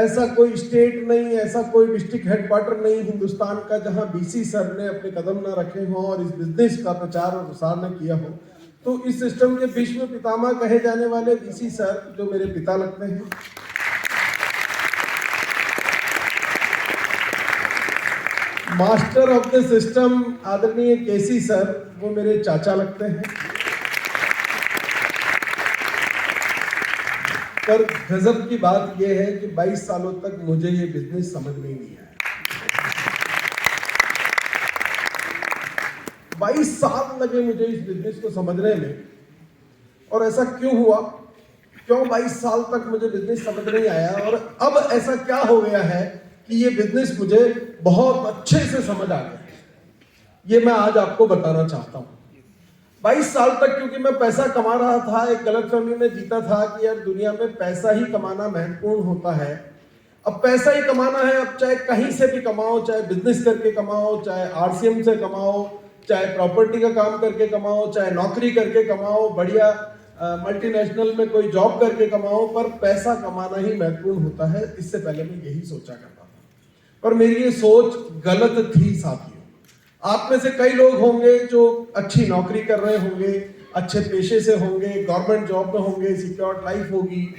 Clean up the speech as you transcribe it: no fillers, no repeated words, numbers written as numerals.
ऐसा कोई स्टेट नहीं, ऐसा कोई डिस्ट्रिक्ट हेडक्वार्टर नहीं हिंदुस्तान का जहां बीसी सर ने अपने कदम ना रखे हों और इस बिजनेस का प्रचार और प्रसार न किया हो। तो इस सिस्टम के विश्व पितामह कहे जाने वाले बीसी सर, जो मेरे पिता लगते हैं, मास्टर ऑफ द सिस्टम आदरणीय केसी सर, वो मेरे चाचा लगते हैं। पर गजब की बात यह है कि 22 सालों तक मुझे ये बिजनेस समझ में नहीं आया। 22 साल लगे मुझे इस बिजनेस को समझने में। और ऐसा क्यों हुआ, क्यों 22 साल तक मुझे बिजनेस समझ नहीं आया, और अब ऐसा क्या हो गया है कि ये बिजनेस मुझे बहुत अच्छे से समझ आ गया, ये मैं आज आपको बताना चाहता हूं। 22 साल तक क्योंकि मैं पैसा कमा रहा था, एक गलतफहमी में जीता था कि यार दुनिया में पैसा ही कमाना महत्वपूर्ण होता है। अब पैसा ही कमाना है, अब चाहे कहीं से भी कमाओ, चाहे बिजनेस करके कमाओ, चाहे आरसीएम से कमाओ, चाहे प्रॉपर्टी का काम करके कमाओ, चाहे नौकरी करके कमाओ, बढ़िया मल्टीनेशनल में कोई जॉब करके कमाओ, पर पैसा कमाना ही महत्वपूर्ण होता है। इससे पहले मैं यही सोचा करता था, पर मेरी ये सोच गलत थी साथियों। आप में से कई लोग होंगे जो अच्छी नौकरी कर रहे होंगे, अच्छे पेशे से होंगे, गवर्नमेंट जॉब में होंगे, सिक्योर्ड लाइफ होगी,